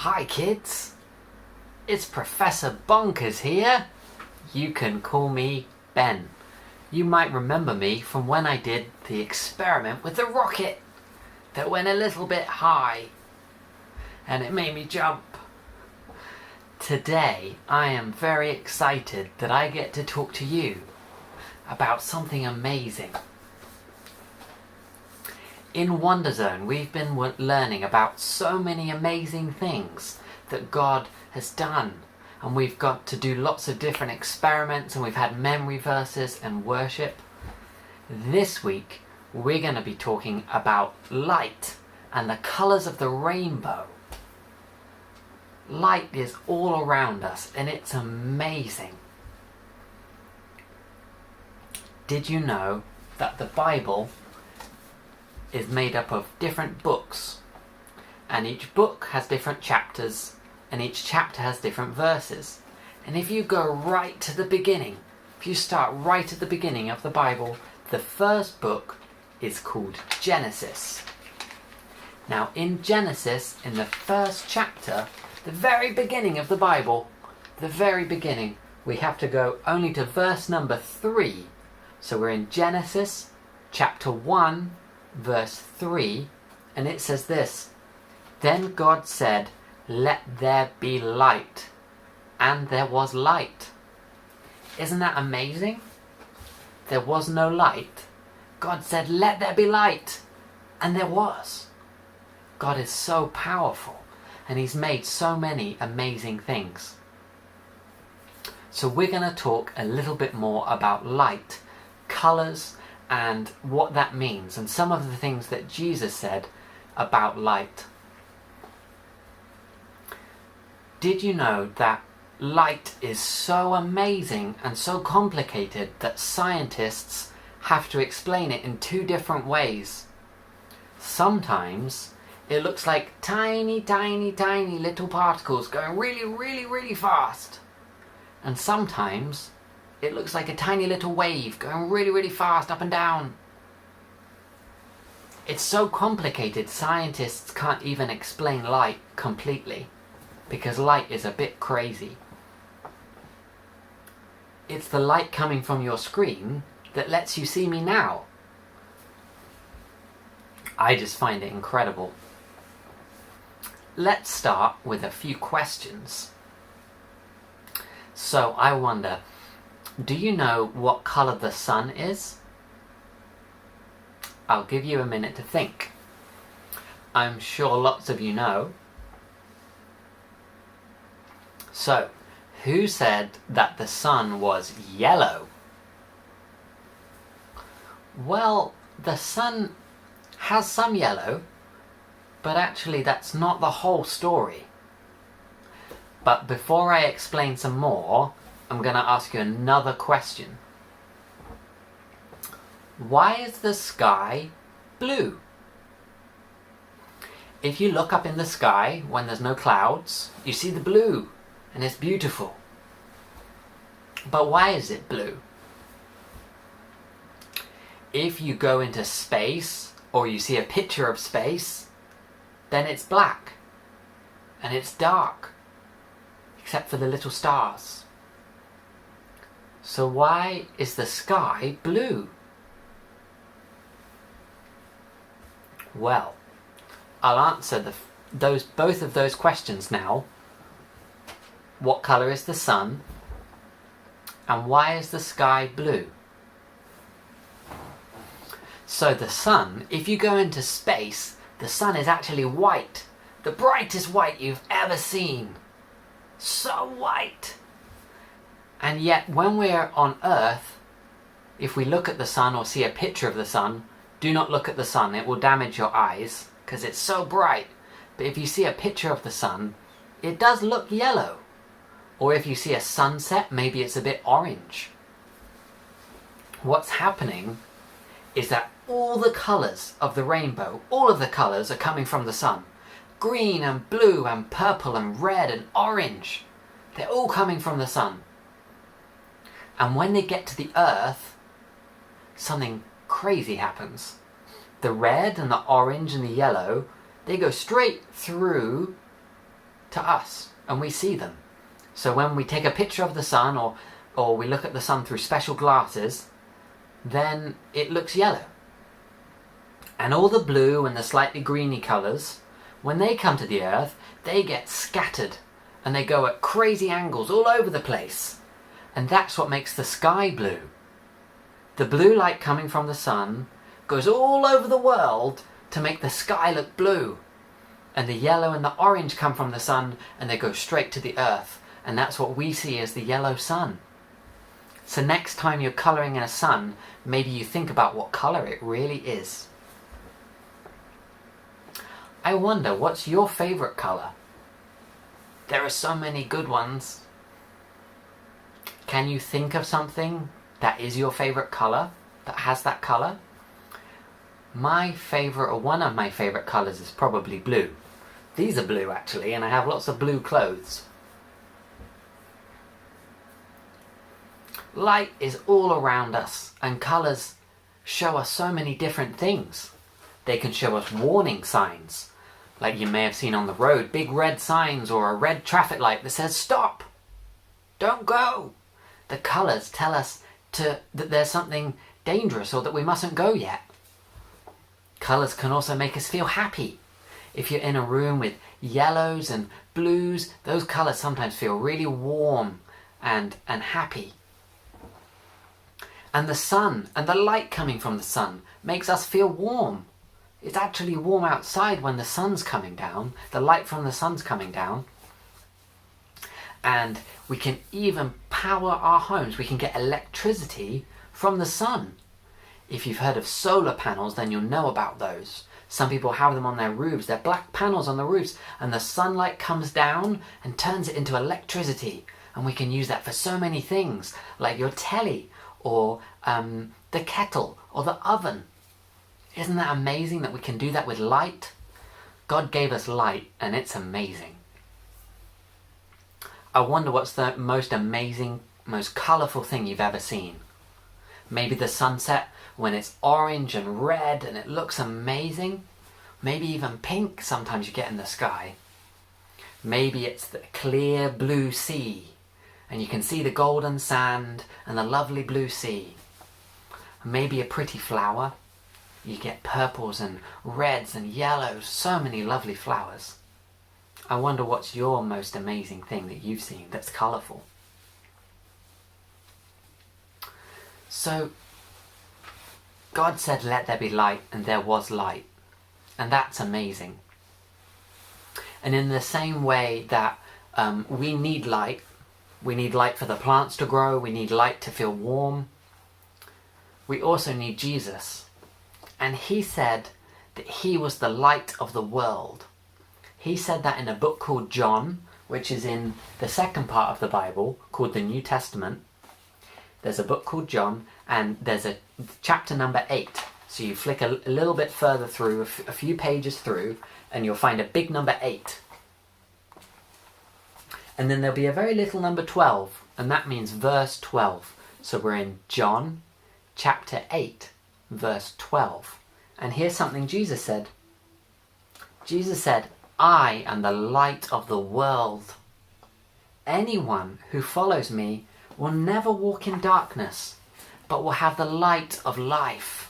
Hi kids, it's Professor Bonkers here. You can call me Ben. You might remember me from when I did the experiment with the rocket that went a little bit high and it made me jump. Today I am very excited that I get to talk to you about something amazing. In Wonderzone, we've been learning about so many amazing things that God has done, and we've got to do lots of different experiments, and we've had memory verses and worship. This week we're going to be talking about light and the colours of the rainbow. Light is all around us and it's amazing. Did you know that the Bible is made up of different books, and each book has different chapters, and each chapter has different verses? And if you go right to the beginning, if you start right at the beginning of the Bible, the first book is called Genesis. Now in Genesis, in the first chapter, the very beginning of the Bible, the very beginning, we have to go only to verse number 3. So we're in Genesis chapter 1 verse 3, and it says this: "Then God said, 'Let there be light,' and there was light." Isn't that amazing? There was no light. God said, "Let there be light," and there was. God is so powerful, and He's made so many amazing things. So we're going to talk a little bit more about light, colours, and what that means, and some of the things that Jesus said about light. Did you know that light is so amazing and so complicated that scientists have to explain it in 2 different ways? Sometimes it looks like tiny little particles going really fast, and sometimes it looks like a tiny little wave going really fast up and down. It's so complicated, scientists can't even explain light completely, because light is a bit crazy. It's the light coming from your screen that lets you see me now. I just find it incredible. Let's start with a few questions. So I wonder, do you know what colour the sun is? I'll give you a minute to think. I'm sure lots of you know. So, who said that the sun was yellow? Well, the sun has some yellow, but actually that's not the whole story. But before I explain some more, I'm going to ask you another question. Why is the sky blue? If you look up in the sky when there's no clouds, you see the blue, and it's beautiful. But why is it blue? If you go into space, or you see a picture of space, then it's black, and it's dark, except for the little stars. So why is the sky blue? Well, I'll answer both of those questions now. What colour is the sun? And why is the sky blue? So the sun, if you go into space, the sun is actually white. The brightest white you've ever seen. So white. And yet when we're on Earth, if we look at the sun or see a picture of the sun, do not look at the sun, it will damage your eyes because it's so bright. But if you see a picture of the sun, it does look yellow. Or if you see a sunset, maybe it's a bit orange. What's happening is that all the colours of the rainbow, all of the colours are coming from the sun. Green and blue and purple and red and orange. They're all coming from the sun. And when they get to the earth, something crazy happens. The red and the orange and the yellow, they go straight through to us, and we see them. So when we take a picture of the sun, or we look at the sun through special glasses, then it looks yellow. And all the blue and the slightly greeny colours, when they come to the earth, they get scattered and they go at crazy angles all over the place. And that's what makes the sky blue. The blue light coming from the sun goes all over the world to make the sky look blue. And the yellow and the orange come from the sun and they go straight to the earth. And that's what we see as the yellow sun. So next time you're colouring in a sun, maybe you think about what colour it really is. I wonder, what's your favourite colour? There are so many good ones. Can you think of something that is your favourite colour, that has that colour? My favourite, or one of my favourite colours, is probably blue. These are blue actually, and I have lots of blue clothes. Light is all around us, and colours show us so many different things. They can show us warning signs, like you may have seen on the road, big red signs or a red traffic light that says stop, don't go. The colours tell us that there's something dangerous or that we mustn't go yet. Colours can also make us feel happy. If you're in a room with yellows and blues, those colours sometimes feel really warm and happy. And the sun and the light coming from the sun makes us feel warm. It's actually warm outside when the sun's coming down, the light from the sun's coming down. And we can even power our homes. We can get electricity from the sun. If you've heard of solar panels, then you'll know about those. Some people have them on their roofs. They're black panels on the roofs, and the sunlight comes down and turns it into electricity. And we can use that for so many things, like your telly, or the kettle, or the oven. Isn't that amazing that we can do that with light? God gave us light, and it's amazing. I wonder what's the most amazing, most colourful thing you've ever seen. Maybe the sunset when it's orange and red and it looks amazing. Maybe even pink sometimes you get in the sky. Maybe it's the clear blue sea and you can see the golden sand and the lovely blue sea. Maybe a pretty flower. You get purples and reds and yellows, so many lovely flowers. I wonder what's your most amazing thing that you've seen that's colourful. So, God said, let there be light, and there was light. And that's amazing. And in the same way that we need light for the plants to grow, we need light to feel warm, we also need Jesus. And he said that he was the light of the world. He said that in a book called John, which is in the second part of the Bible, called the New Testament. There's a book called John, and there's a chapter number 8. So you flick a little bit further through, a few pages through, and you'll find a big number 8. And then there'll be a very little number 12, and that means verse 12. So we're in John chapter 8, verse 12. And here's something Jesus said. Jesus said, I am the light of the world. Anyone who follows me will never walk in darkness, but will have the light of life.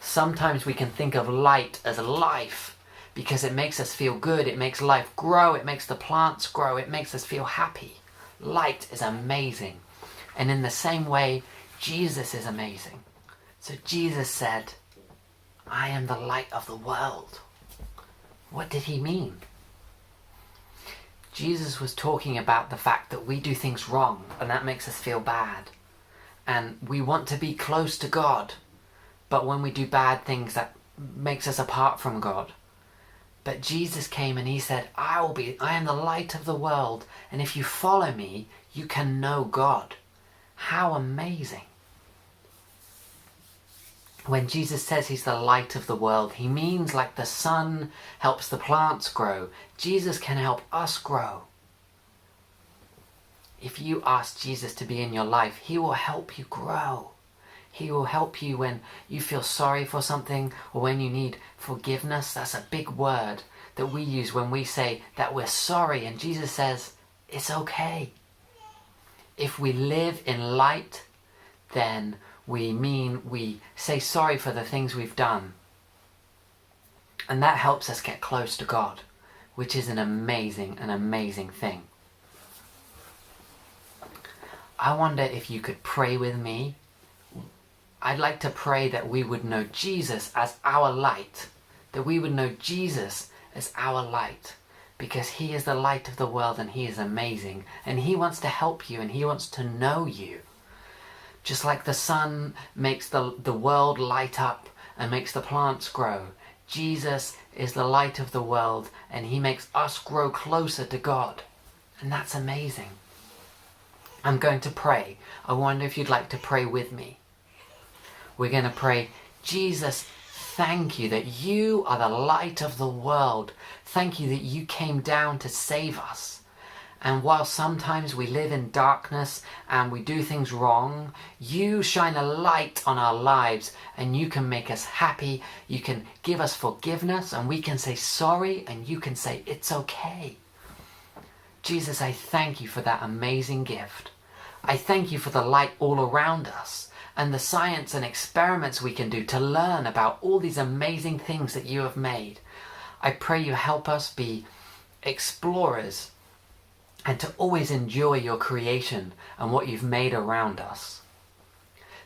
Sometimes we can think of light as life because it makes us feel good, it makes life grow, it makes the plants grow, it makes us feel happy. Light is amazing. And in the same way, Jesus is amazing. So Jesus said, I am the light of the world. What did he mean? Jesus was talking about the fact that we do things wrong and that makes us feel bad. And we want to be close to God. But when we do bad things, that makes us apart from God. But Jesus came and he said, I am the light of the world. And if you follow me, you can know God. How amazing. When Jesus says he's the light of the world, he means like the sun helps the plants grow, Jesus can help us grow. If you ask Jesus to be in your life, he will help you grow. He will help you when you feel sorry for something or when you need forgiveness. That's a big word that we use when we say that we're sorry. And Jesus says, it's okay. If we live in light, then we say sorry for the things we've done. And that helps us get close to God, which is an amazing thing. I wonder if you could pray with me. I'd like to pray that we would know Jesus as our light, that we would know Jesus as our light, because he is the light of the world and he is amazing, and he wants to help you and he wants to know you. Just like the sun makes the world light up and makes the plants grow, Jesus is the light of the world and he makes us grow closer to God. And that's amazing. I'm going to pray. I wonder if you'd like to pray with me. We're going to pray, Jesus, thank you that you are the light of the world. Thank you that you came down to save us. And while sometimes we live in darkness and we do things wrong, you shine a light on our lives and you can make us happy. You can give us forgiveness and we can say sorry and you can say it's okay. Jesus, I thank you for that amazing gift. I thank you for the light all around us and the science and experiments we can do to learn about all these amazing things that you have made. I pray you help us be explorers and to always enjoy your creation and what you've made around us.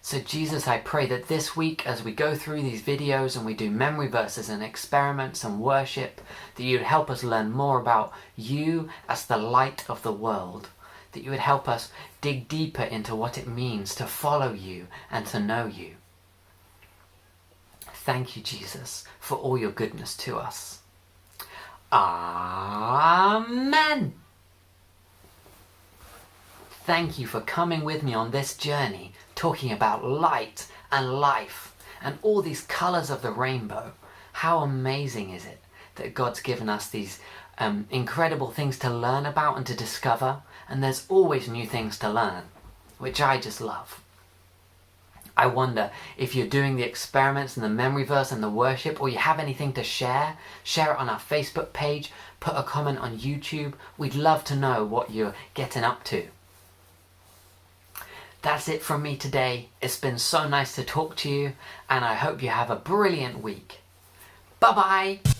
So Jesus, I pray that this week as we go through these videos and we do memory verses and experiments and worship, that you would help us learn more about you as the light of the world, that you would help us dig deeper into what it means to follow you and to know you. Thank you, Jesus, for all your goodness to us. Amen. Thank you for coming with me on this journey, talking about light and life and all these colours of the rainbow. How amazing is it that God's given us these incredible things to learn about and to discover, and there's always new things to learn, which I just love. I wonder if you're doing the experiments and the memory verse and the worship, or you have anything to share it on our Facebook page, put a comment on YouTube. We'd love to know what you're getting up to. That's it from me today. It's been so nice to talk to you, and I hope you have a brilliant week. Bye-bye!